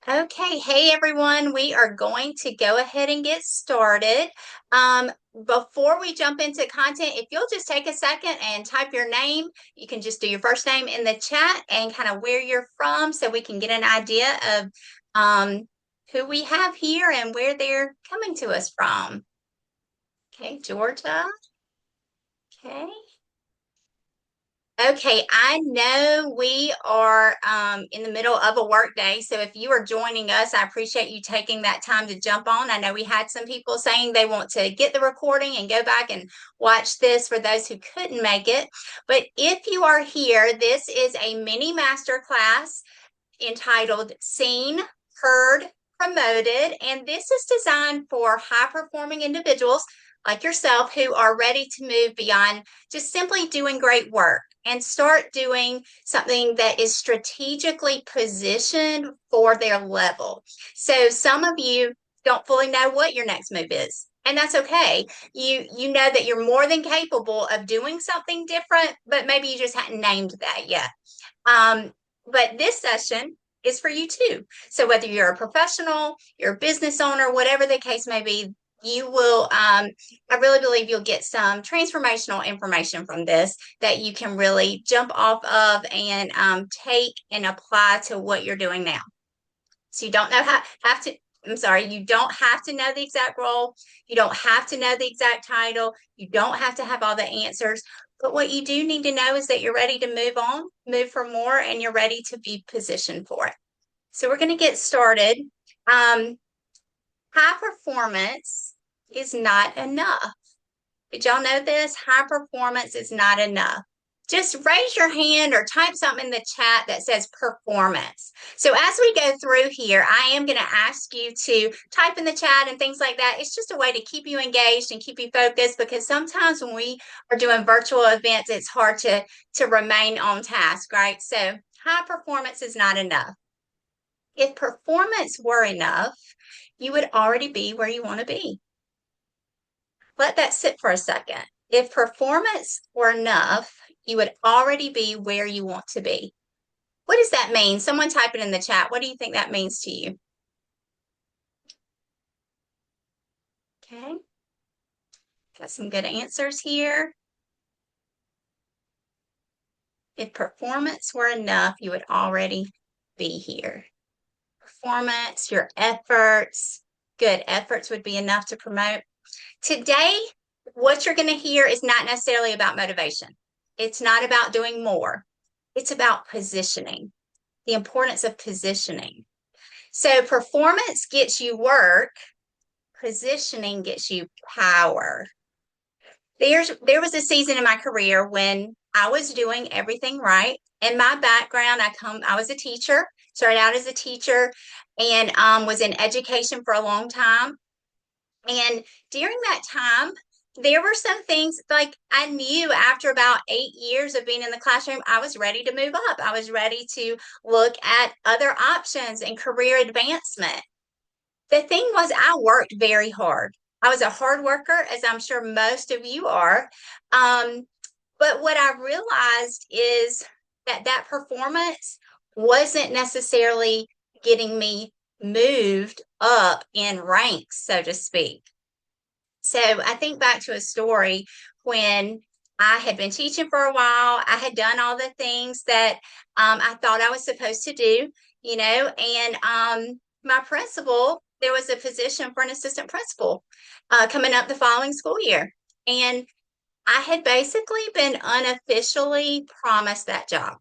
Okay, hey everyone, we are going to go ahead and get started. Before we jump into content, if you'll just take a second and type your name, you can just do your first name in the chat and kind of where you're from so we can get an idea of who we have here and where they're coming to us from. Okay, Georgia. Okay. Okay, I know we are in the middle of a work day, so if you are joining us, I appreciate you taking that time to jump on. I know we had some people saying they want to get the recording and go back and watch this for those who couldn't make it. But if you are here, this is a mini master class entitled Seen, Heard, Promoted, and this is designed for high-performing individuals like yourself who are ready to move beyond just simply doing great work and start doing something that is strategically positioned for their level. So some of you don't fully know what your next move is. And that's okay. You know that you're more than capable of doing something different, but maybe you just hadn't named that yet. But this session is for you too. So whether you're a professional, you're a business owner, whatever the case may be, you will, I really believe you'll get some transformational information from this that you can really jump off of and take and apply to what you're doing now. So you don't know have to, I'm sorry, you don't have to know the exact role. You don't have to know the exact title. You don't have to have all the answers. But what you do need to know is that you're ready to move on, move for more, and you're ready to be positioned for it. So we're going to get started. High performance is not enough. Did y'all know this? High performance is not enough. Just raise your hand or type something in the chat that says performance. So as we go through here, I am going to ask you to type in the chat and things like that. It's just a way to keep you engaged and keep you focused because sometimes when we are doing virtual events, it's hard to remain on task, right? So high performance is not enough. If performance were enough, you would already be where you want to be. Let that sit for a second. If performance were enough, you would already be where you want to be. What does that mean? Someone type it in the chat. What do you think that means to you? Okay. Got some good answers here. If performance were enough, you would already be here. Performance, your efforts, good efforts would be enough to promote. Today, what you're going to hear is not necessarily about motivation. It's not about doing more. It's about positioning, the importance of positioning. So performance gets you work, positioning gets you power. There was a season in my career when I was doing everything right. In my background, I was a teacher, started out as a teacher, and was in education for a long time. And during that time, there were some things like I knew after about 8 years of being in the classroom, I was ready to move up. I was ready to look at other options and career advancement. The thing was, I worked very hard. I was a hard worker, as I'm sure most of you are. But what I realized is that performance wasn't necessarily getting me moved up in ranks, so to speak. So I think back to a story when I had been teaching for a while. I had done all the things that I thought I was supposed to do, and my principal, there was a position for an assistant principal coming up the following school year. And I had basically been unofficially promised that job.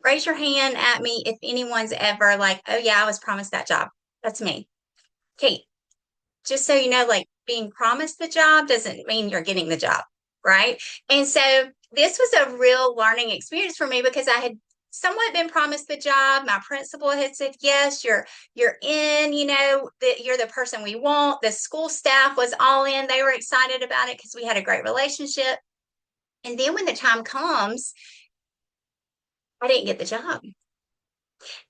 Raise your hand at me if anyone's ever like, oh, yeah, I was promised that job. That's me. Okay. Just so you know, like being promised the job doesn't mean you're getting the job, right? And so this was a real learning experience for me because I had somewhat been promised the job. My principal had said, yes, you're in, you're the person we want. The school staff was all in. They were excited about it because we had a great relationship. And then when the time comes, I didn't get the job.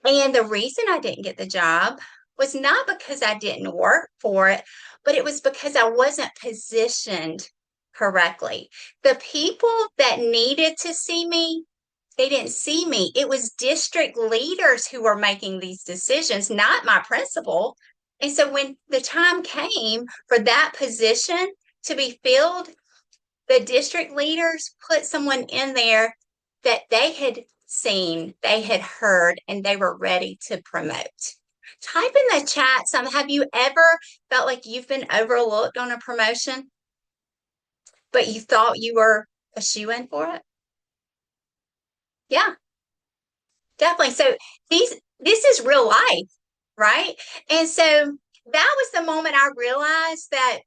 And the reason I didn't get the job was not because I didn't work for it, but it was because I wasn't positioned correctly. The people that needed to see me They didn't see me. It was district leaders who were making these decisions, not my principal. And so when the time came for that position to be filled, the district leaders put someone in there that they had seen, they had heard, and they were ready to promote. Type in the chat some. Have you ever felt like you've been overlooked on a promotion, but you thought you were a shoe-in for it? Yeah, definitely. So this is real life, right? And so that was the moment I realized that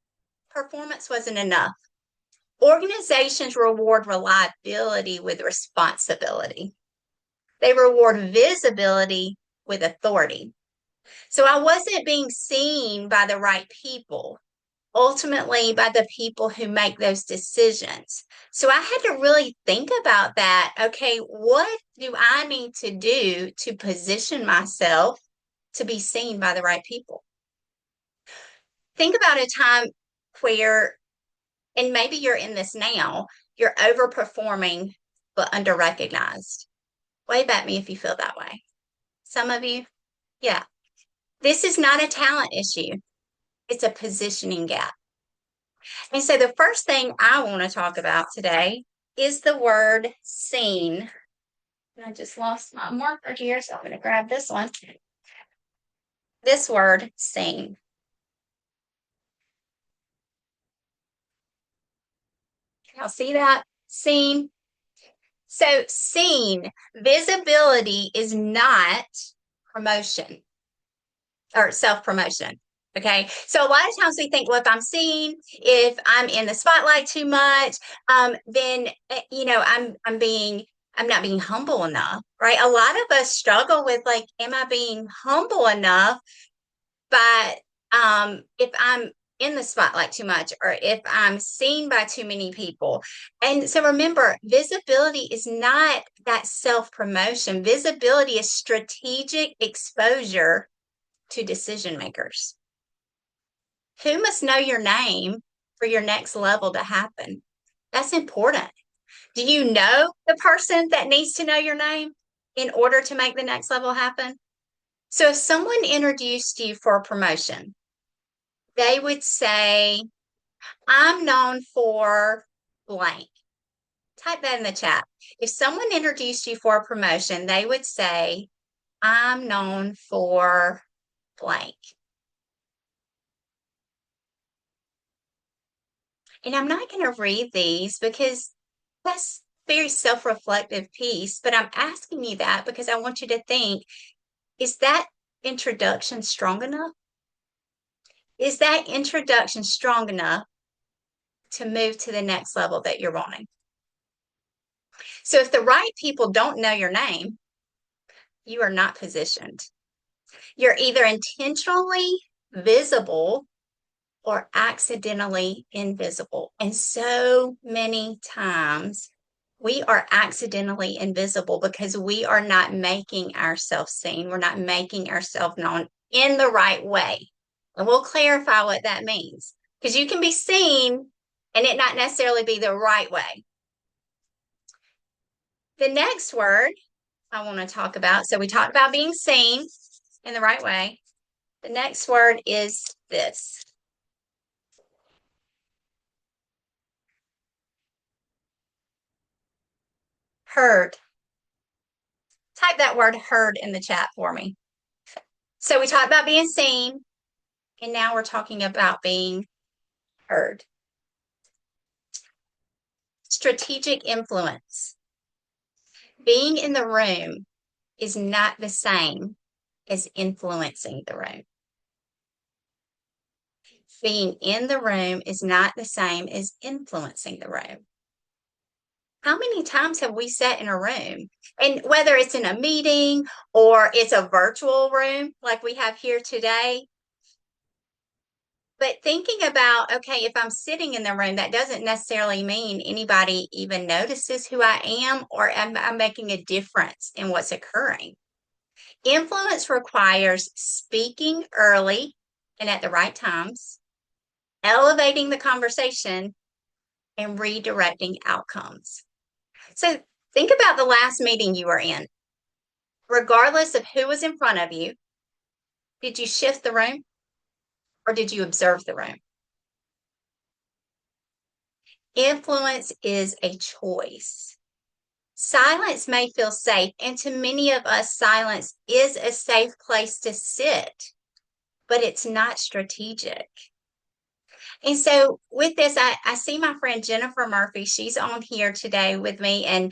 performance wasn't enough. Organizations reward reliability with responsibility. They reward visibility with authority. So I wasn't being seen by the right people, ultimately by the people who make those decisions. So I had to really think about that. Okay, what do I need to do to position myself to be seen by the right people? Think about a time where, and maybe you're in this now, you're overperforming but under-recognized. Wave at me if you feel that way. Some of you, yeah. This is not a talent issue. It's a positioning gap. And so the first thing I want to talk about today is the word seen. And I just lost my marker here, so I'm going to grab this one. This word seen. Y'all see that? Seen. So seen, visibility is not promotion or self-promotion. Okay. So a lot of times we think, well, if I'm seen, if I'm in the spotlight too much, then I'm not being humble enough, right? A lot of us struggle with like, am I being humble enough? But if I'm in the spotlight too much, or if I'm seen by too many people. And so remember, visibility is not that self-promotion. Visibility is strategic exposure to decision makers. Who must know your name for your next level to happen? That's important. Do you know the person that needs to know your name in order to make the next level happen? So if someone introduced you for a promotion, they would say, I'm known for blank. Type that in the chat. If someone introduced you for a promotion, they would say, I'm known for blank. And I'm not going to read these because that's very self-reflective piece, but I'm asking you that because I want you to think, is that introduction strong enough? Is that introduction strong enough to move to the next level that you're wanting? So if the right people don't know your name, you are not positioned. You're either intentionally visible or accidentally invisible. And so many times we are accidentally invisible because we are not making ourselves seen. We're not making ourselves known in the right way. And we'll clarify what that means because you can be seen and it not necessarily be the right way. The next word I want to talk about, so we talked about being seen in the right way. The next word is this. Heard. Type that word heard in the chat for me. So we talked about being seen, and now we're talking about being heard. Strategic influence. Being in the room is not the same as influencing the room. Being in the room is not the same as influencing the room. How many times have we sat in a room, and whether it's in a meeting or it's a virtual room like we have here today, but thinking about, okay, if I'm sitting in the room, that doesn't necessarily mean anybody even notices who I am or I'm making a difference in what's occurring. Influence requires speaking early and at the right times, elevating the conversation, and redirecting outcomes. So Think about the last meeting you were in. Regardless of who was in front of you, did you shift the room or did you observe the room? Influence is a choice. Silence may feel safe, and to many of us, silence is a safe place to sit, but it's not strategic. And so, with this, I see my friend Jennifer Murphy. She's on here today with me, and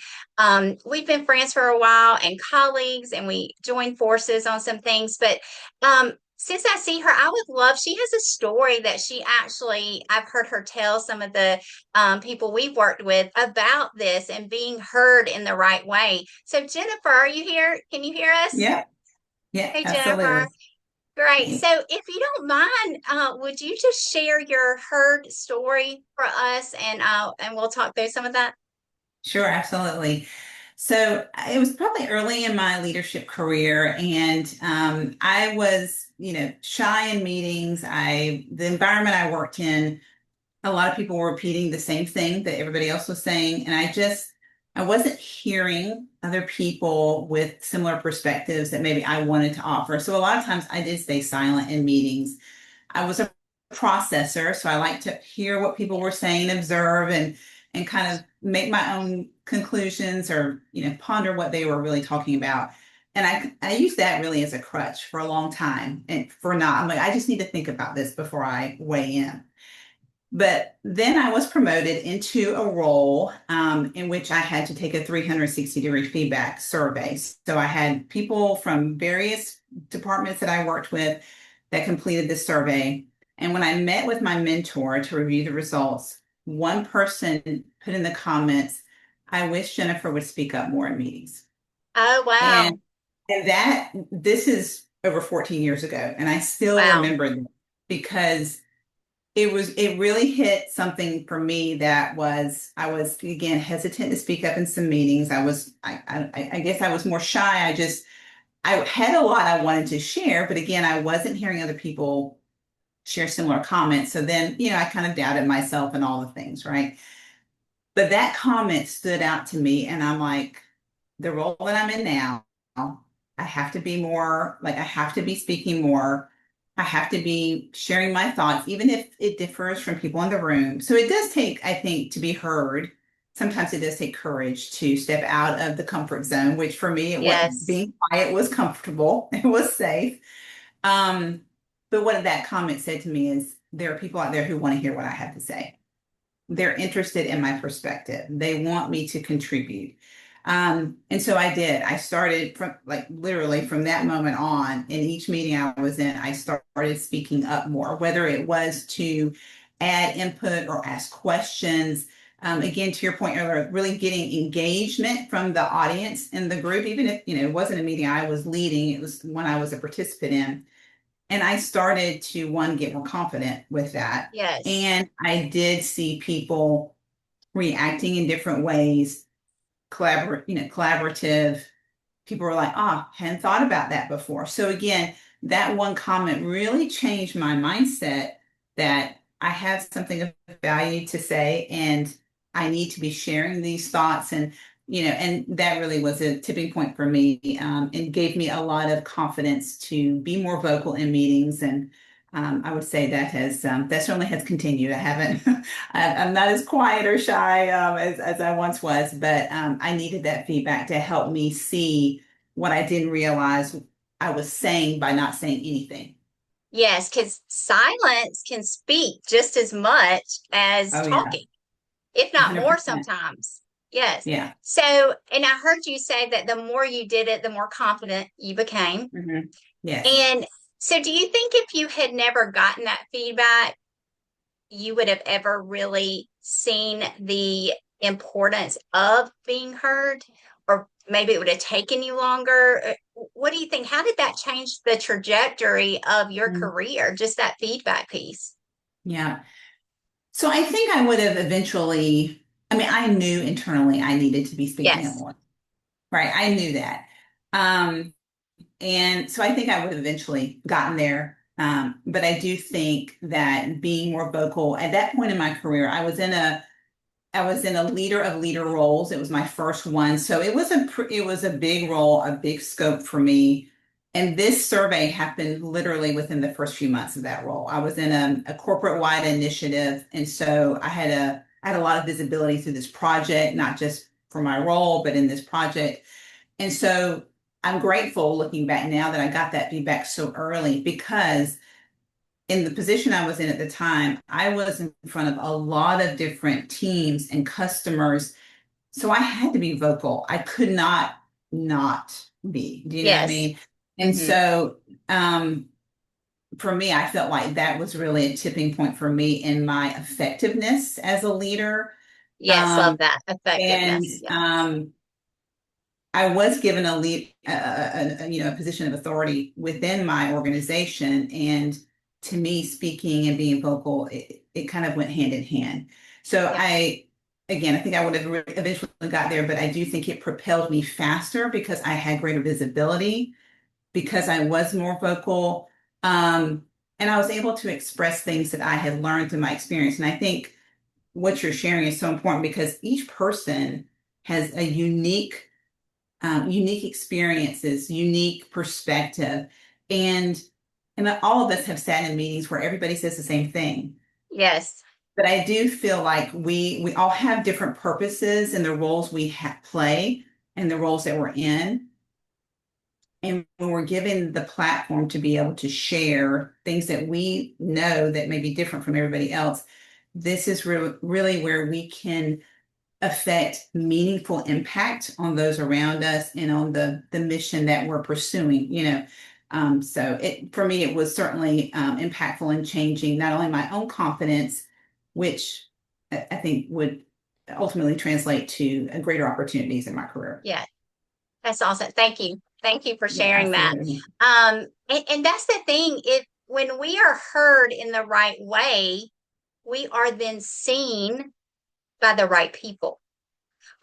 we've been friends for a while and colleagues, and we joined forces on some things. But since I see her, I would love, she has a story that she actually, I've heard her tell some of the people we've worked with about this and being heard in the right way. So, Jennifer, are you here? Can you hear us? Yeah, yeah, Hey, absolutely. Jennifer. Great. So, if you don't mind, would you just share your herd story for us, and we'll talk through some of that? Sure, absolutely. So it was probably early in my leadership career, and I was, shy in meetings. The environment I worked in, a lot of people were repeating the same thing that everybody else was saying, and I wasn't hearing other people with similar perspectives that maybe I wanted to offer. So a lot of times I did stay silent in meetings. I was a processor, so I like to hear what people were saying, observe, and kind of make my own conclusions or ponder what they were really talking about. And I used that really as a crutch for a long time. And for not, I'm like, I just need to think about this before I weigh in. But then I was promoted into a role in which I had to take a 360-degree feedback survey. So I had people from various departments that I worked with that completed this survey. And when I met with my mentor to review the results, one person put in the comments, I wish Jennifer would speak up more in meetings. Oh, wow. And this is over 14 years ago. And I still Wow. remember that because it really hit something for me that was I was again hesitant to speak up in some meetings. I guess I was more shy. I had a lot I wanted to share, but again, I wasn't hearing other people share similar comments. So then, I kind of doubted myself and all the things, right? But that comment stood out to me, and I'm like, the role that I'm in now, I have to be more like I have to be speaking more. I have to be sharing my thoughts, even if it differs from people in the room. So it does take, I think, to be heard. Sometimes it does take courage to step out of the comfort zone, which for me, Yes. being quiet was comfortable. It was safe. Um, but what that comment said to me is there are people out there who want to hear what I have to say. They're interested in my perspective. They want me to contribute. And so I did. I started from like literally from that moment on, in each meeting I was in, I started speaking up more, whether it was to add input or ask questions. Again, to your point earlier, really getting engagement from the audience in the group, even if, it wasn't a meeting I was leading, it was one I was a participant in. And I started to, one, get more confident with that. Yes. And I did see people reacting in different ways, collaborative. People were like, hadn't thought about that before. So again, that one comment really changed my mindset that I have something of value to say and I need to be sharing these thoughts. And that really was a tipping point for me, and gave me a lot of confidence to be more vocal in meetings. And I would say that certainly has continued. I haven't, I'm not as quiet or shy as I once was, but I needed that feedback to help me see what I didn't realize I was saying by not saying anything. Yes, because silence can speak just as much as Oh yeah, talking, if not more 100%. sometimes. Yes. Yeah. So, and I heard you say that the more you did it, the more confident you became. Yes. And so, do you think if you had never gotten that feedback, you would have ever really seen the importance of being heard? Or maybe it would have taken you longer? What do you think? How did that change the trajectory of your Mhm. career? Just that feedback piece. Yeah. So I think I would have eventually, I mean, I knew internally I needed to be speaking up Yes. more, right? I knew that. Um, and so I think I would have eventually gotten there. But I do think that being more vocal at that point in my career, I was in I was in a leader of leader roles. It was my first one. So it was a big role, a big scope for me. And this survey happened literally within the first few months of that role. I was in a corporate wide initiative. And so I had a lot of visibility through this project, not just for my role, but in this project. And so I'm grateful looking back now that I got that feedback so early because in the position I was in at the time, I was in front of a lot of different teams and customers. So I had to be vocal. I could not be. Do you know what I Yes. mean? And Hmm. so for me, I felt like that was really a tipping point for me in my effectiveness as a leader. Yes, love Um, that and effectiveness. Yeah. I was given a lead, a position of authority within my organization, and to me, speaking and being vocal, it kind of went hand in hand. So Yeah. again, I think I would have eventually got there, but I do think it propelled me faster because I had greater visibility, because I was more vocal, and I was able to express things that I had learned through my experience. And I think what you're sharing is so important because each person has a unique experiences, unique perspective. And all of us have sat in meetings where everybody says the same thing. Yes. But I do feel like we all have different purposes and the roles we play and the roles that we're in. And when we're given the platform to be able to share things that we know that may be different from everybody else, this is really where we can affect meaningful impact on those around us and on the mission that we're pursuing, you know. So it for me, it was certainly impactful in changing not only my own confidence, which I think would ultimately translate to greater opportunities in my career. Yeah. That's awesome. Thank you. Thank you for Yeah, sharing that. absolutely. And that's the thing. If when we are heard in the right way, we are then seen by the right people.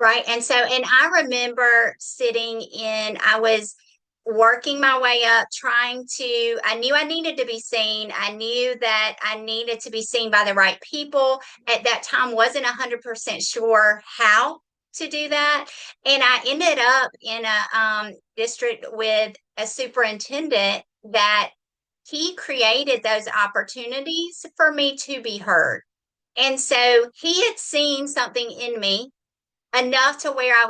Right. And so, and I remember I was working my way up, I knew I needed to be seen. I knew that I needed to be seen by the right people. At that time, wasn't 100% sure how to do that. And I ended up in a district with a superintendent that he created those opportunities for me to be heard. And so he had seen something in me enough to where I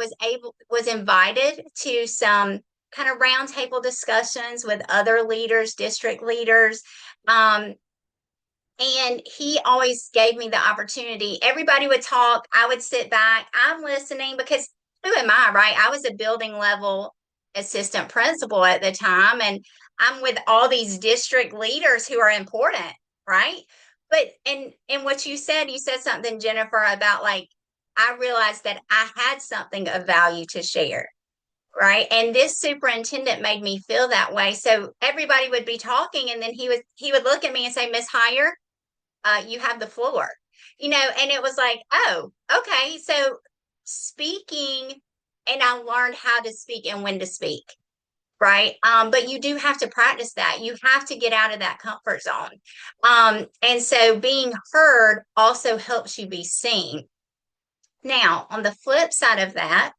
was invited to some kind of roundtable discussions with other leaders, district leaders. Um, and he always gave me the opportunity. Everybody would talk. I would sit back. I'm listening because who am I, right? I was a building level assistant principal at the time, and I'm with all these district leaders who are important, right? But and what you said something, Jennifer, about like I realized that I had something of value to share, right? And this superintendent made me feel that way. So everybody would be talking, and then he would look at me and say, Miss Heyer, you have the floor, and it was like, oh, okay. So speaking, and I learned how to speak and when to speak, right? But you do have to practice that. You have to get out of that comfort zone. And so being heard also helps you be seen. Now, on the flip side of that,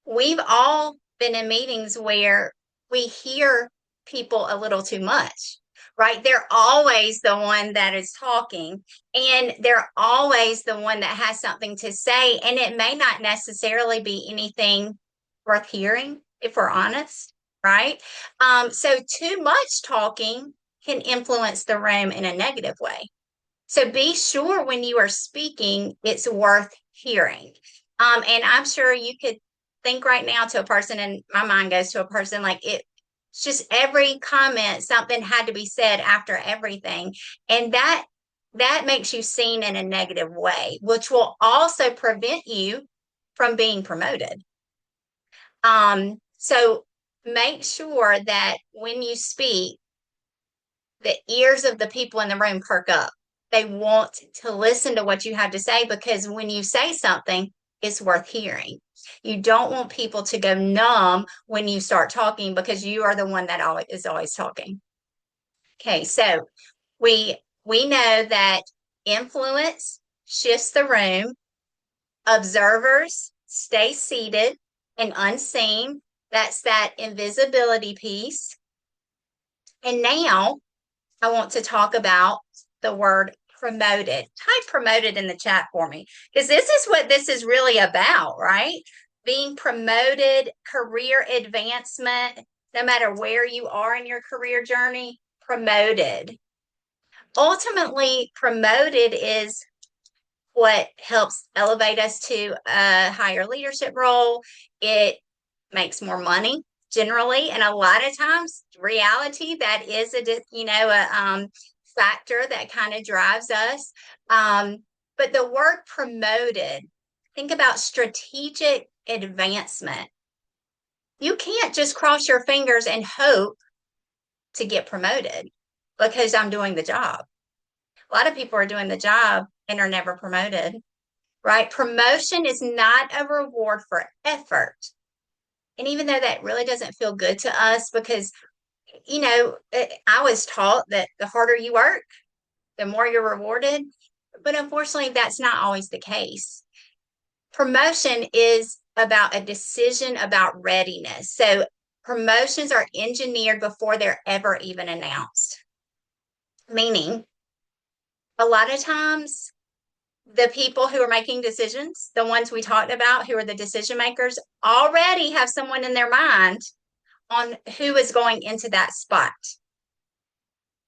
we've all been in meetings where we hear people a little too much, right? They're always the one that is talking, and they're always the one that has something to say. And it may not necessarily be anything worth hearing, if we're honest, right? So, too much talking can influence the room in a negative way. So be sure when you are speaking, it's worth hearing. And I'm sure you could think right now to a person, and my mind goes to a person like it's just every comment, something had to be said after everything. And that makes you seen in a negative way, which will also prevent you from being promoted. So make sure that when you speak, the ears of the people in the room perk up. They want to listen to what you have to say because when you say something, it's worth hearing. You don't want people to go numb when you start talking because you are the one that is always talking. Okay, so we know that influence shifts the room, Observers stay seated and unseen. That's that invisibility piece. And now I want to talk about the word promoted. Type promoted in the chat for me, because this is what this is really about, right? Being promoted, career advancement, no matter where you are in your career journey, promoted. Ultimately, promoted is what helps elevate us to a higher leadership role. It makes more money generally, and a lot of times, reality, that is a factor that kind of drives us. But the word promoted, think about strategic advancement. You can't just cross your fingers and hope to get promoted because I'm doing the job. A lot of people are doing the job and are never promoted, right? Promotion is not a reward for effort. And even though that really doesn't feel good to us, because, I was taught that the harder you work, the more you're rewarded. But unfortunately, that's not always the case. Promotion is about a decision about readiness. So promotions are engineered before they're ever even announced, meaning a lot of times the people who are making decisions, the ones we talked about who are the decision makers, already have someone in their mind on who is going into that spot.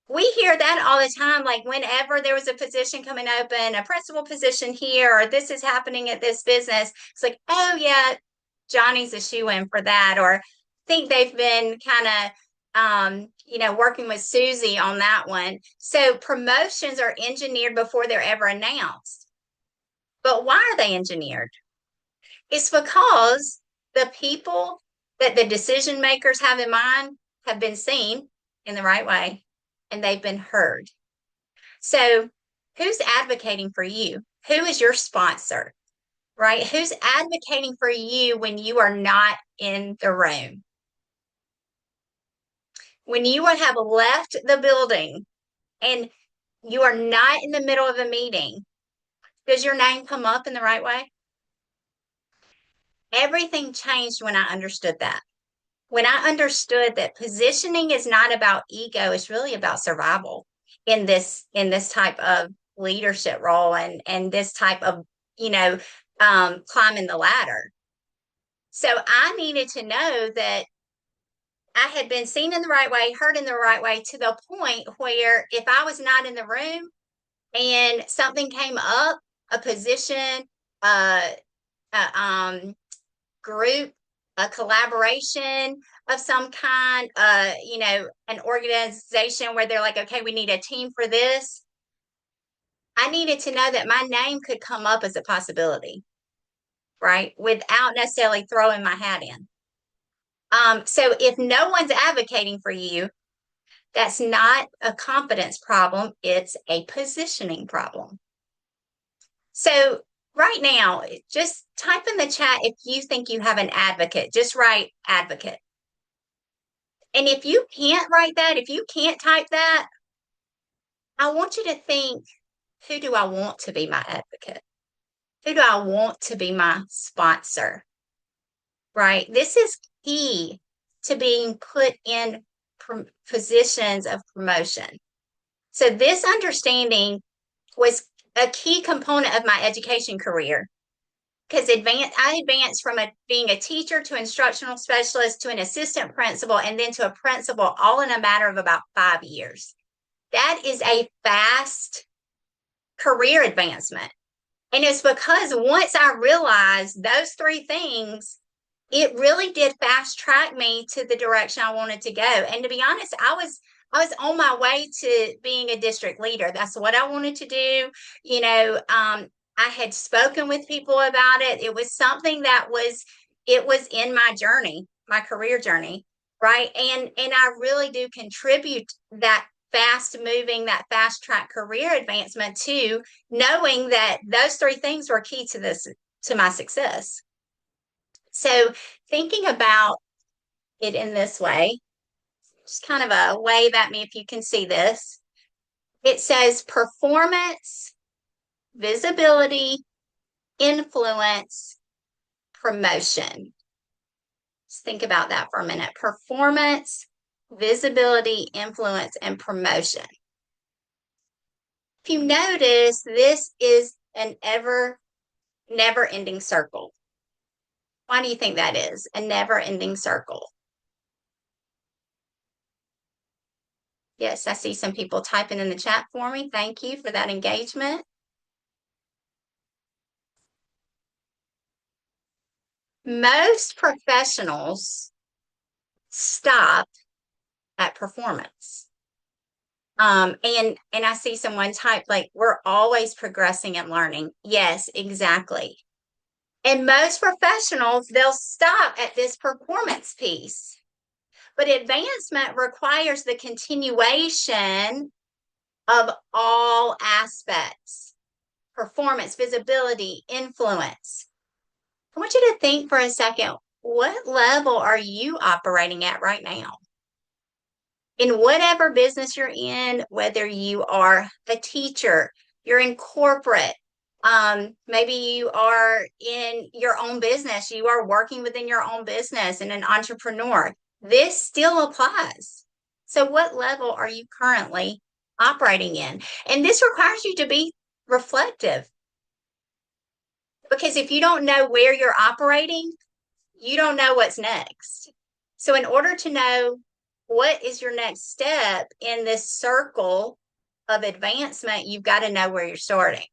We hear that all the time. Like whenever there was a position coming open, a principal position here, or this is happening at this business, it's like, oh yeah, Johnny's a shoe-in for that. Or I think they've been kind of working with Susie on that one. So promotions are engineered before they're ever announced. But why are they engineered? It's because the people that the decision makers have in mind have been seen in the right way and they've been heard. So, who's advocating for you? Who is your sponsor, right? Who's advocating for you when you are not in the room? When you have left the building and you are not in the middle of a meeting, does your name come up in the right way? Everything changed when I understood that. When I understood that positioning is not about ego, it's really about survival in this type of leadership role and this type of climbing the ladder. So I needed to know that I had been seen in the right way, heard in the right way, to the point where if I was not in the room and something came up, a position, a group, a collaboration of some kind, an organization where they're like, okay, we need a team for this. I needed to know that my name could come up as a possibility, right? Without necessarily throwing my hat in. So if no one's advocating for you, that's not a confidence problem, it's a positioning problem. So right now, just type in the chat if you think you have an advocate. Just write advocate. And if you can't write that, if you can't type that, I want you to think, who do I want to be my advocate? Who do I want to be my sponsor? Right? This is key to being put in positions of promotion. So this understanding was a key component of my education career, because I advanced from being a teacher to instructional specialist to an assistant principal and then to a principal, all in a matter of about 5 years. That is a fast career advancement. And it's because once I realized those three things, it really did fast track me to the direction I wanted to go. And to be honest, I was on my way to being a district leader. That's what I wanted to do. I had spoken with people about it. It was something it was in my journey, my career journey, right? And I really do contribute that that fast track career advancement to knowing that those three things were key to my success. So thinking about it in this way, just kind of a wave at me if you can see this. It says performance, visibility, influence, promotion. Just think about that for a minute. Performance, visibility, influence, and promotion. If you notice, this is an never ending circle. Why do you think that is? A never ending circle. Yes, I see some people typing in the chat for me. Thank you for that engagement. Most professionals stop at performance. And I see someone type like, we're always progressing and learning. Yes, exactly. And most professionals, they'll stop at this performance piece. But advancement requires the continuation of all aspects: performance, visibility, influence. I want you to think for a second, what level are you operating at right now? In whatever business you're in, whether you are a teacher, you're in corporate, maybe you are in your own business, you are working within your own business and an entrepreneur. This still applies. So, what level are you currently operating in? And this requires you to be reflective, because if you don't know where you're operating, you don't know what's next. So, in order to know what is your next step in this circle of advancement, you've got to know where you're starting.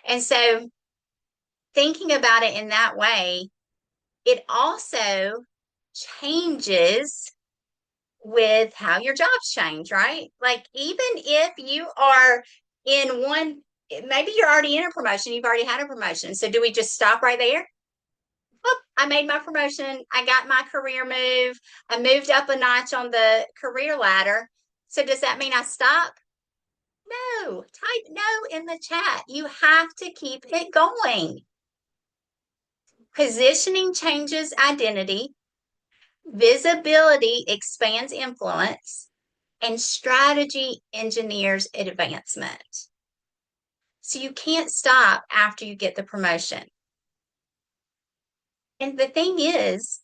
And so, thinking about it in that way, it also changes with how your jobs change, right? Like, even if you are in one, maybe you're already in a promotion, you've already had a promotion. So, do we just stop right there? Oh, I made my promotion. I got my career move. I moved up a notch on the career ladder. So does that mean I stop? No. Type no in the chat. You have to keep it going. Positioning changes identity. Visibility expands influence. And strategy engineers advancement. So you can't stop after you get the promotion. And the thing is,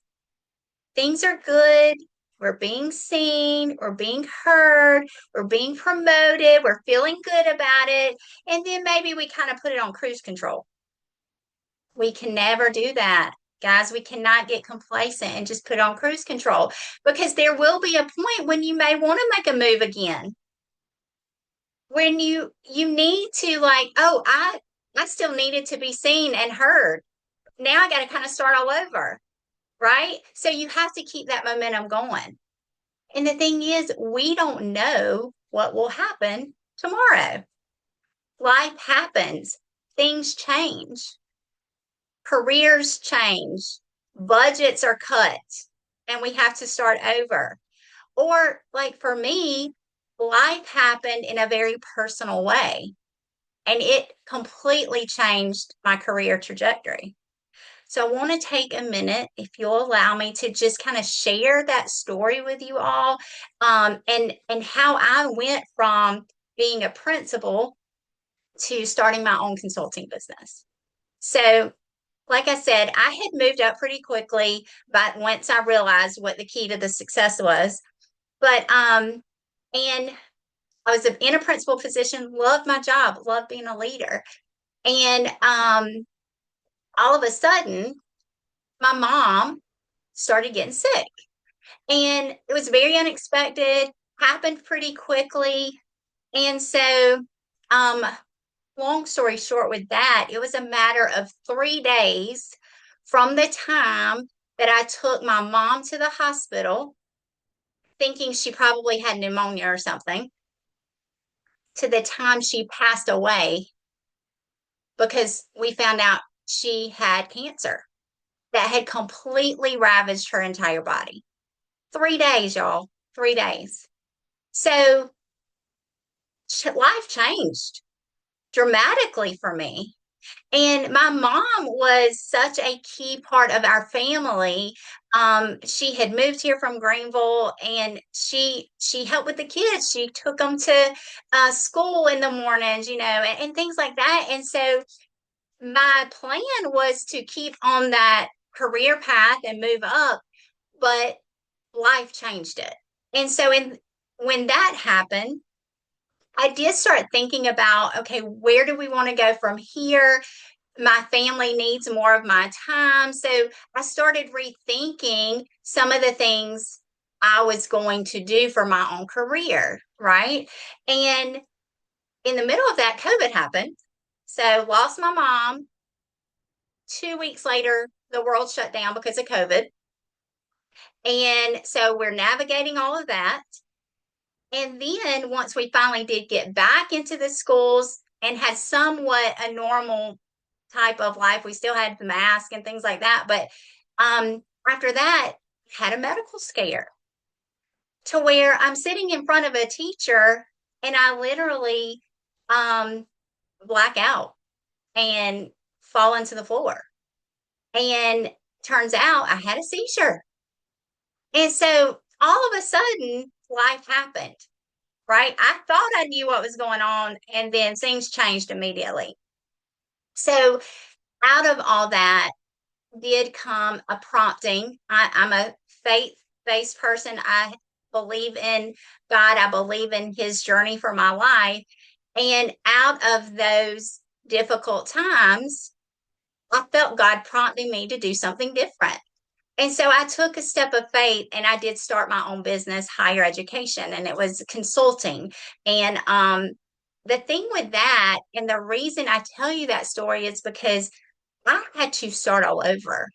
things are good. We're being seen, we're being heard, we're being promoted, we're feeling good about it. And then maybe we kind of put it on cruise control. We can never do that. Guys, we cannot get complacent and just put on cruise control, because there will be a point when you may want to make a move again. When you need to, like, oh, I still needed to be seen and heard. Now I got to kind of start all over. Right? So you have to keep that momentum going. And the thing is, we don't know what will happen tomorrow. Life happens, things change, careers change, budgets are cut, and we have to start over. Or, like for me, life happened in a very personal way, and it completely changed my career trajectory. So I want to take a minute, if you'll allow me, to just kind of share that story with you all, and how I went from being a principal to starting my own consulting business. So, like I said, I had moved up pretty quickly, but once I realized what the key to the success was. But and I was in a principal position, loved my job, loved being a leader, and all of a sudden, my mom started getting sick. And it was very unexpected, happened pretty quickly. And so, um, long story short, with that, it was a matter of 3 days from the time that I took my mom to the hospital, thinking she probably had pneumonia or something, to the time she passed away, because we found out she had cancer that had completely ravaged her entire body. 3 days, y'all. 3 days. So life changed dramatically for me. And my mom was such a key part of our family. She had moved here from Greenville, and she helped with the kids. She took them to school in the mornings, and things like that. And so my plan was to keep on that career path and move up, but life changed it. And so when that happened, I did start thinking about, okay, where do we want to go from here? My family needs more of my time. So I started rethinking some of the things I was going to do for my own career, right? And in the middle of that, COVID happened. So lost my mom. 2 weeks later, the world shut down because of COVID. And so we're navigating all of that. And then once we finally did get back into the schools and had somewhat a normal type of life, we still had the mask and things like that. But after that, had a medical scare to where I'm sitting in front of a teacher and I literally um, black out and fall into the floor. And turns out I had a seizure. And so all of a sudden, life happened, right? I thought I knew what was going on, and then things changed immediately. So, out of all that did come a prompting. I'm a faith based person. I believe in God, I believe in His journey for my life. And out of those difficult times, I felt God prompting me to do something different. And so I took a step of faith and I did start my own business, higher education, and it was consulting. And the thing with that, and the reason I tell you that story is because I had to start all over.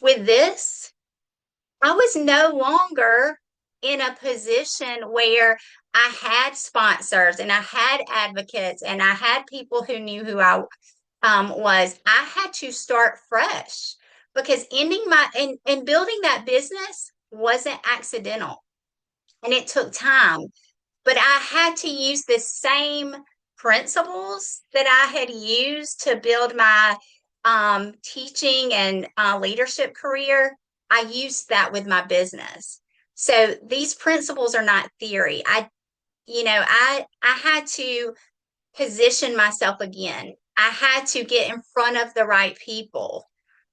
With this, I was no longer in a position where I had sponsors and I had advocates and I had people who knew who I was. I had to start fresh because ending my and building that business wasn't accidental and it took time, but I had to use the same principles that I had used to build my teaching and leadership career. I used that with my business. So these principles are not theory. I had to position myself again. I had to get in front of the right people,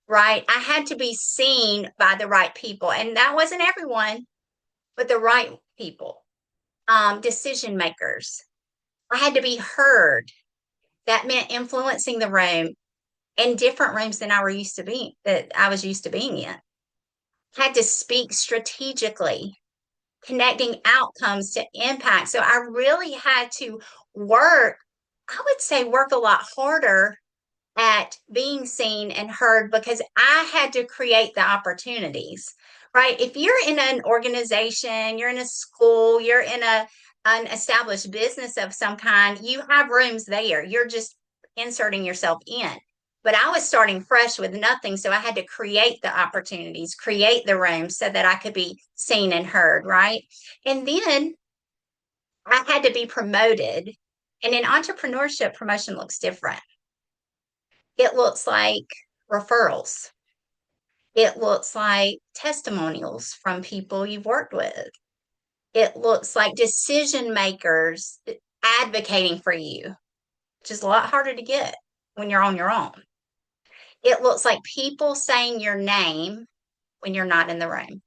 right? I had to be seen by the right people. And that wasn't everyone, but the right people, decision makers. I had to be heard. That meant influencing the room in different rooms than I was used to being in. I had to speak strategically, connecting outcomes to impact. So I really had to work, I would say work a lot harder at being seen and heard because I had to create the opportunities, right? If you're in an organization, you're in a school, you're in an established business of some kind, you have rooms there. You're just inserting yourself in. But I was starting fresh with nothing. So I had to create the opportunities, create the rooms so that I could be seen and heard, right? And then I had to be promoted. And in entrepreneurship, promotion looks different. It looks like referrals. It looks like testimonials from people you've worked with. It looks like decision makers advocating for you, which is a lot harder to get when you're on your own. It looks like people saying your name when you're not in the room,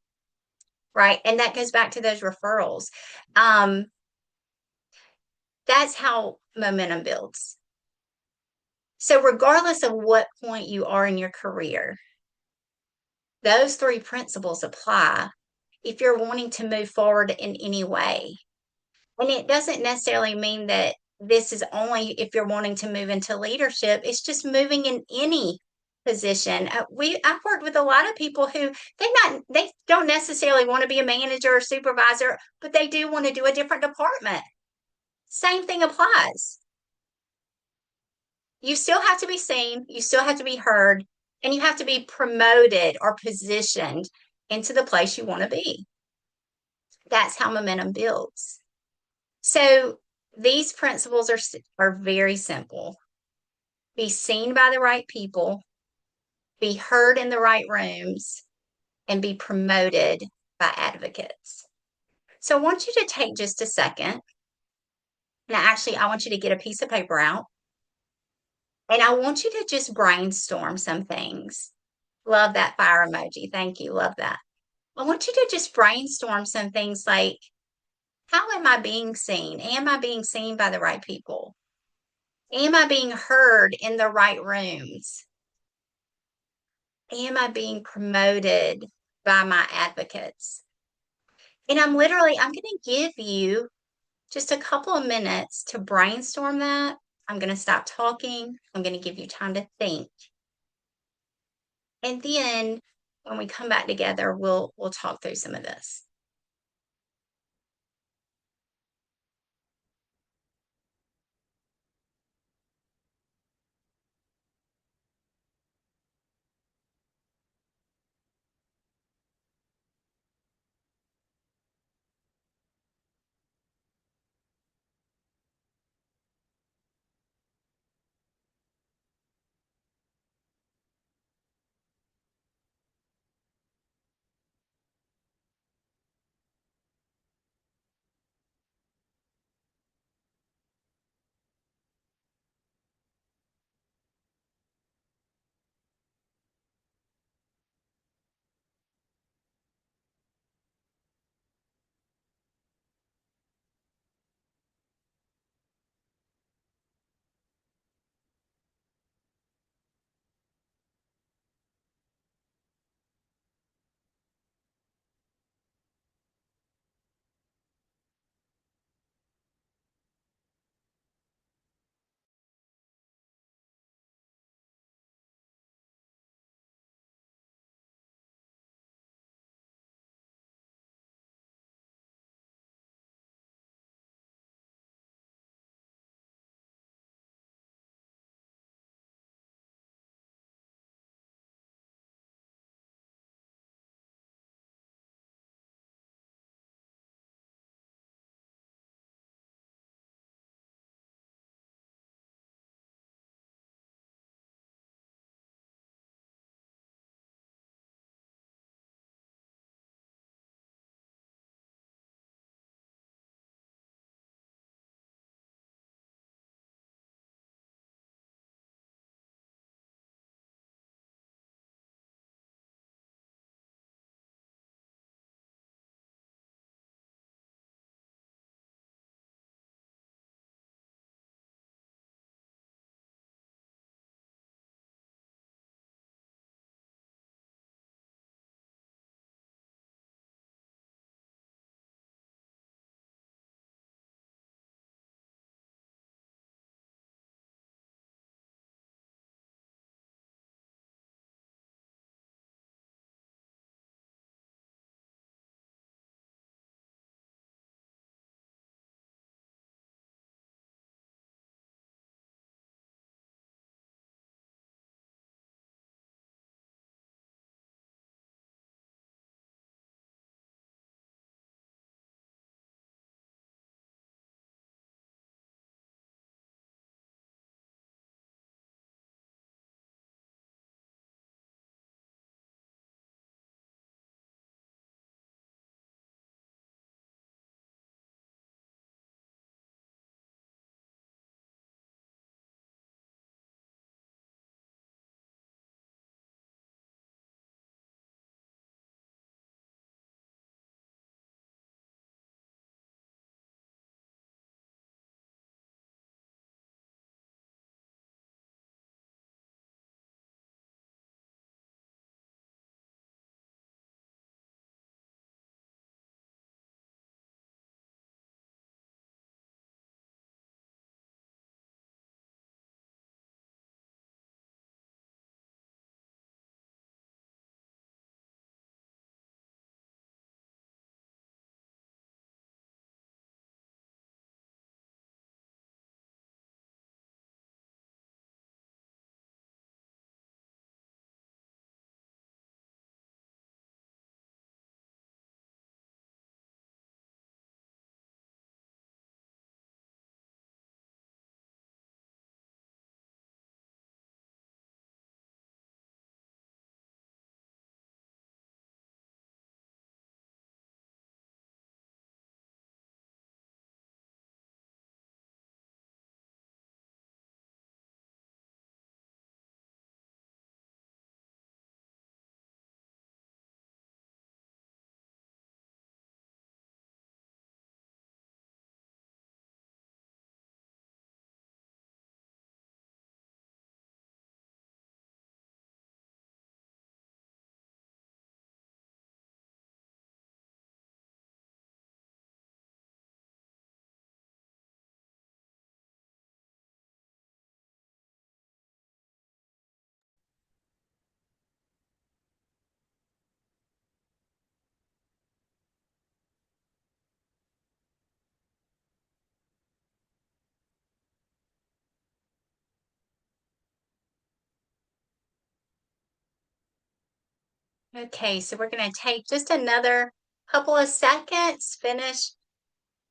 right? And that goes back to those referrals. Um, that's how momentum builds. So, regardless of what point you are in your career, those three principles apply if you're wanting to move forward in any way. And it doesn't necessarily mean that this is only if you're wanting to move into leadership, it's just moving in any position. I've worked with a lot of people who they don't necessarily want to be a manager or supervisor, but they do want to do a different department. Same thing applies. You still have to be seen, you still have to be heard, and you have to be promoted or positioned into the place you want to be. That's how momentum builds. So these principles are very simple. Be seen by the right people, be heard in the right rooms, and be promoted by advocates. So I want you to take just a second. Now, actually, I want you to get a piece of paper out And I want you to just brainstorm some things. Love that fire emoji. Thank you. Love that. I want you to just brainstorm some things like, how am I being seen? Am I being seen by the right people? Am I being heard in the right rooms? Am I being promoted by my advocates? And I'm going to give you just a couple of minutes to brainstorm that. I'm going to stop talking. I'm going to give you time to think. And then when we come back together, we'll talk through some of this. Okay, so we're going to take just another couple of seconds, finish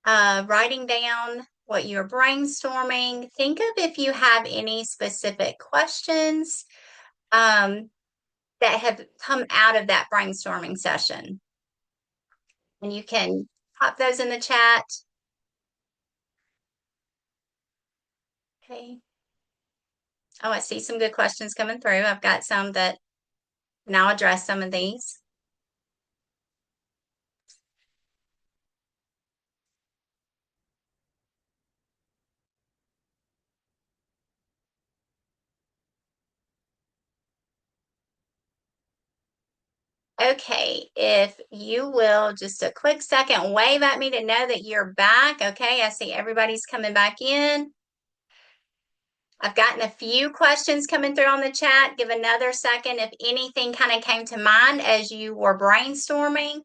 writing down what you're brainstorming. Think of if you have any specific questions that have come out of that brainstorming session. And you can pop those in the chat. Okay. Oh, I see some good questions coming through. I've got some that now address some of these. Okay, if you will, just a quick second, wave at me to know that you're back. Okay, I see everybody's coming back in. I've gotten a few questions coming through on the chat. Give another second if anything kind of came to mind as you were brainstorming.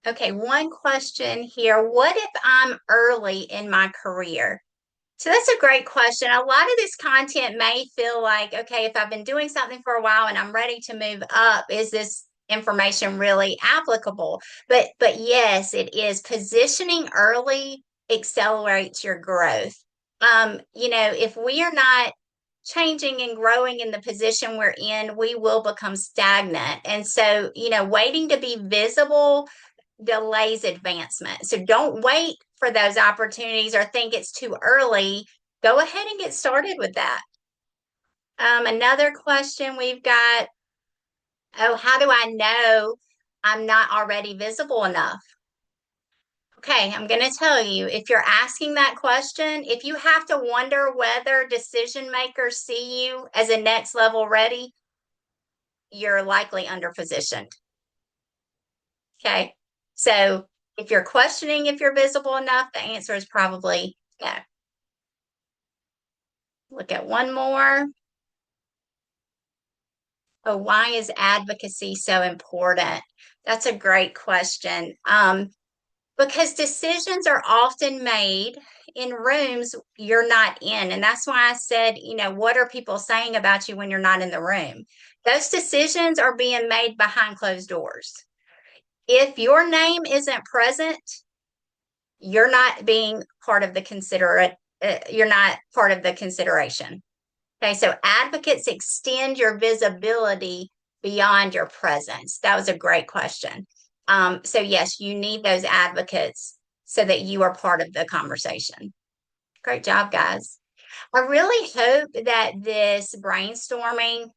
Okay, one question here. What if I'm early in my career? So that's a great question. A lot of this content may feel like, okay, if I've been doing something for a while and I'm ready to move up, is this information really applicable? But yes, it is. Positioning early accelerates your growth. If we are not changing and growing in the position we're in, we will become stagnant. And so, waiting to be visible delays advancement. So don't wait for those opportunities or think it's too early. Go ahead and get started with that. Another question we've got, oh, how do I know I'm not already visible enough? Okay, I'm going to tell you, if you're asking that question, if you have to wonder whether decision makers see you as a next level ready, you're likely underpositioned. Okay, so if you're questioning if you're visible enough, the answer is probably no. Look at one more. Oh, why is advocacy so important? That's a great question. Because decisions are often made in rooms you're not in. And that's why I said, what are people saying about you when you're not in the room? Those decisions are being made behind closed doors. If your name isn't present, you're not being part of the you're not part of the consideration. Okay, so advocates extend your visibility beyond your presence. That was a great question. So yes, you need those advocates so that you are part of the conversation. Great job, guys. I really hope that this brainstorming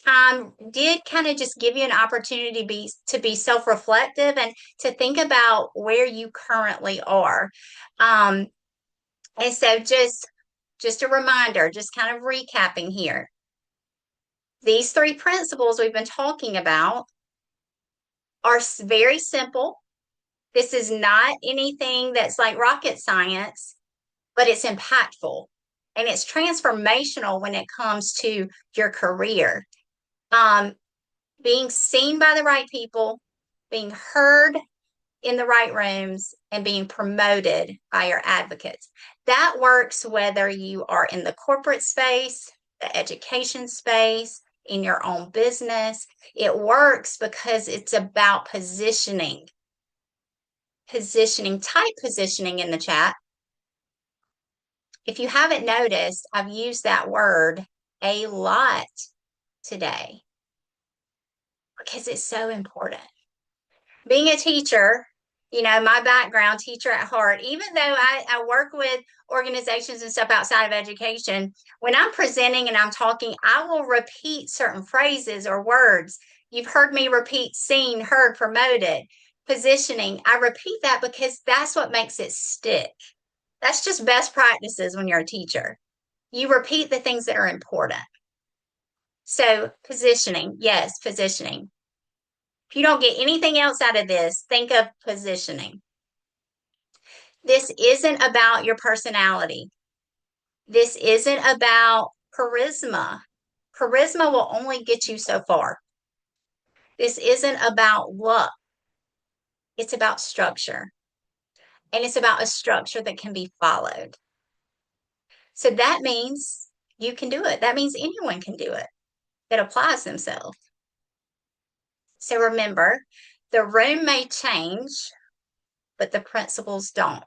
time did kind of just give you an opportunity to be self-reflective and to think about where you currently are. Um, and so just a reminder, just kind of recapping here. These three principles we've been talking about are very simple. This is not anything that's like rocket science, but it's impactful and it's transformational when it comes to your career. Um, Being seen by the right people, being heard in the right rooms, and being promoted by your advocates. That works whether you are in the corporate space, the education space, in your own business. It works because it's about positioning. Type positioning in the chat. If you haven't noticed, I've used that word a lot today because it's so important. Being a teacher, my background, teacher at heart, even though I work with organizations and stuff outside of education, when I'm presenting and I'm talking, I will repeat certain phrases or words. You've heard me repeat seen, heard, promoted, positioning. I repeat that because that's what makes it stick. That's just best practices when you're a teacher. You repeat the things that are important. So, positioning, yes, positioning. If you don't get anything else out of this, think of positioning. This isn't about your personality. This isn't about charisma. Charisma will only get you so far. This isn't about luck. It's about structure. And it's about a structure that can be followed. So that means you can do it. That means anyone can do it that applies themselves. So remember, the room may change, but the principles don't.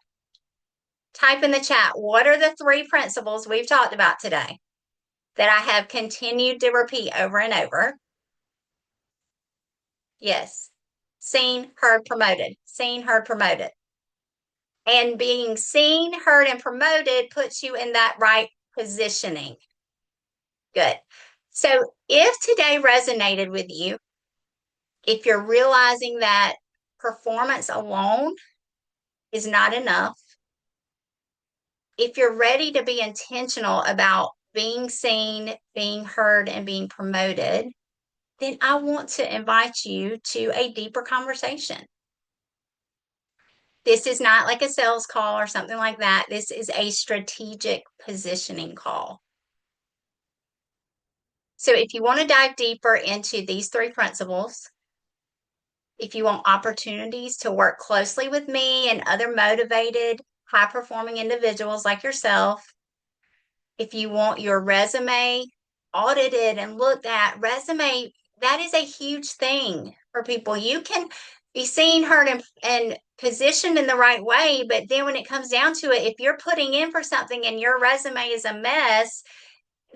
Type in the chat, what are the 3 principles we've talked about today that I have continued to repeat over and over? Yes. Seen, heard, promoted. Seen, heard, promoted. And being seen, heard, and promoted puts you in that right positioning. Good. So if today resonated with you, if you're realizing that performance alone is not enough, if you're ready to be intentional about being seen, being heard, and being promoted, then I want to invite you to a deeper conversation. This is not like a sales call or something like that. This is a strategic positioning call. So if you want to dive deeper into these 3 principles, if you want opportunities to work closely with me and other motivated, high performing individuals like yourself, if you want your resume audited and looked at, resume, that is a huge thing for people. You can be seen, heard, and positioned in the right way, but then when it comes down to it, if you're putting in for something and your resume is a mess,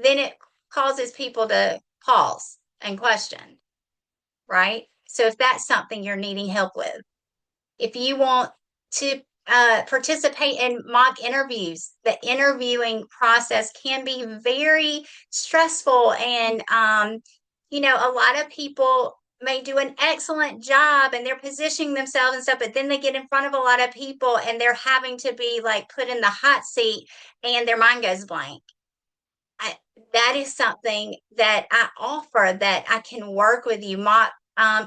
then it causes people to pause and question, right? So if that's something you're needing help with, if you want to participate in mock interviews, the interviewing process can be very stressful. And, a lot of people may do an excellent job and they're positioning themselves and stuff, but then they get in front of a lot of people and they're having to be like put in the hot seat and their mind goes blank. That is something that I offer, that I can work with you, mock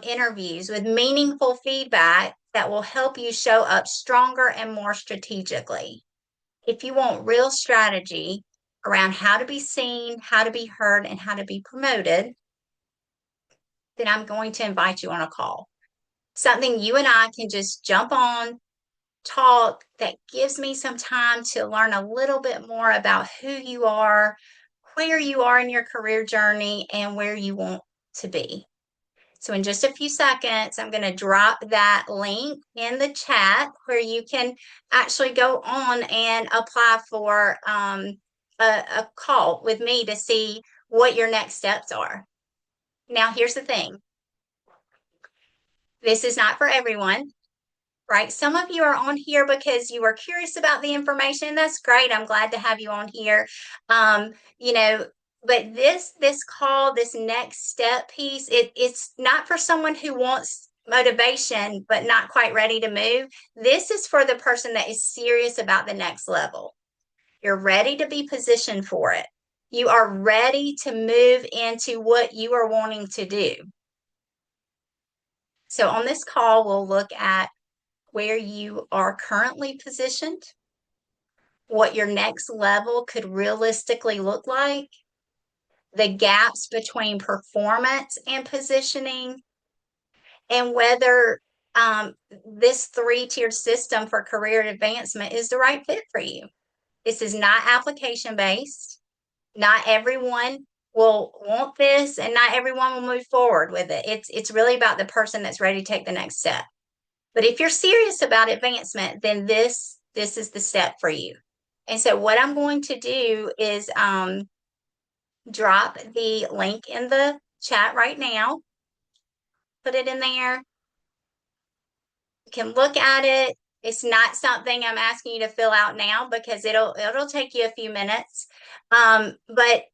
interviews with meaningful feedback that will help you show up stronger and more strategically. If you want real strategy around how to be seen, how to be heard, and how to be promoted, then I'm going to invite you on a call. Something you and I can just jump on, talk, that gives me some time to learn a little bit more about who you are, where you are in your career journey, and where you want to be. So in just a few seconds, I'm going to drop that link in the chat where you can actually go on and apply for a call with me to see what your next steps are. Now, here's the thing. This is not for everyone, right? Some of you are on here because you were curious about the information. That's great. I'm glad to have you on here. Um, you know, but this call, this next step piece, it's not for someone who wants motivation but not quite ready to move. This is for the person that is serious about the next level. You're ready to be positioned for it. You are ready to move into what you are wanting to do. So on this call, we'll look at where you are currently positioned, what your next level could realistically look like, the gaps between performance and positioning, and whether this 3-tiered system for career advancement is the right fit for you. This is not application based. Not everyone will want this, and not everyone will move forward with it. It's really about the person that's ready to take the next step. But if you're serious about advancement, then this is the step for you. And so what I'm going to do is drop the link in the chat right now. Put it in there. You can look at it. It's not something I'm asking you to fill out now because it'll take you a few minutes. But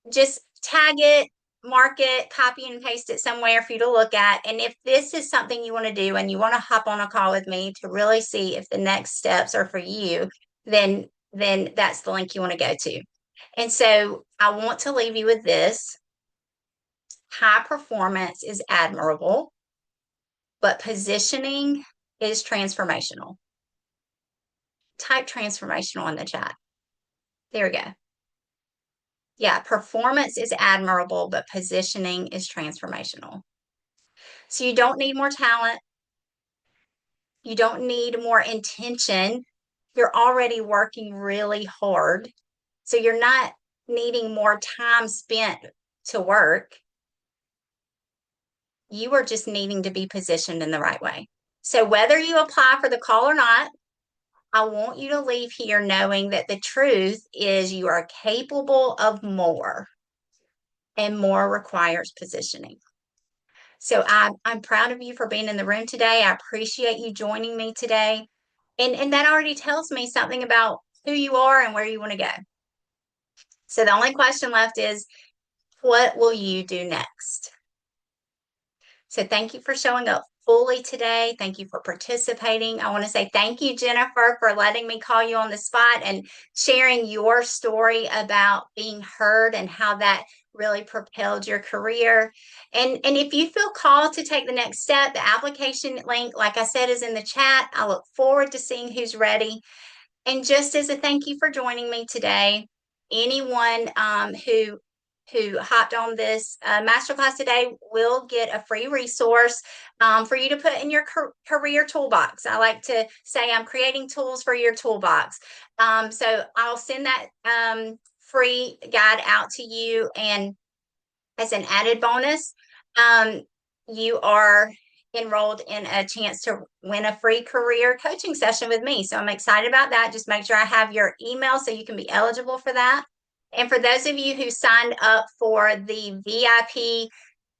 just tag it, mark it, copy and paste it somewhere for you to look at. And if this is something you want to do and you want to hop on a call with me to really see if the next steps are for you, then that's the link you want to go to. And so I want to leave you with this. High performance is admirable, but positioning is transformational. Type transformational in the chat. There we go. Yeah, performance is admirable, but positioning is transformational. So you don't need more talent. You don't need more intention. You're already working really hard. So you're not needing more time spent to work. You are just needing to be positioned in the right way. So whether you apply for the call or not, I want you to leave here knowing that the truth is you are capable of more, and more requires positioning. So I'm proud of you for being in the room today. I appreciate you joining me today. And that already tells me something about who you are and where you want to go. So the only question left is, what will you do next? So thank you for showing up fully today. Thank you for participating. I want to say thank you, Jennifer, for letting me call you on the spot and sharing your story about being heard and how that really propelled your career. And if you feel called to take the next step, the application link, like I said, is in the chat. I look forward to seeing who's ready. And just as a thank you for joining me today, anyone who hopped on this masterclass today will get a free resource for you to put in your career toolbox. I like to say I'm creating tools for your toolbox. So I'll send that free guide out to you. And as an added bonus, you are enrolled in a chance to win a free career coaching session with me. So I'm excited about that. Just make sure I have your email so you can be eligible for that. And for those of you who signed up for the VIP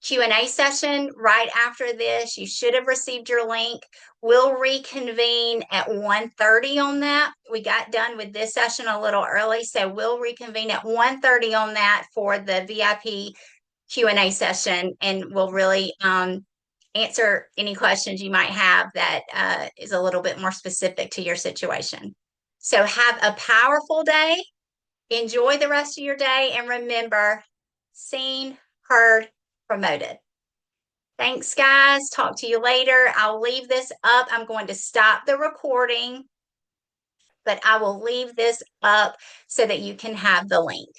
Q&A session right after this, you should have received your link. We'll reconvene at 1:30 on that. We got done with this session a little early, so we'll reconvene at 1:30 on that for the VIP Q&A session, and we'll really answer any questions you might have that is a little bit more specific to your situation. So have a powerful day. Enjoy the rest of your day, and remember, seen, heard, promoted. Thanks, guys. Talk to you later. I'll leave this up. I'm going to stop the recording, but I will leave this up so that you can have the link.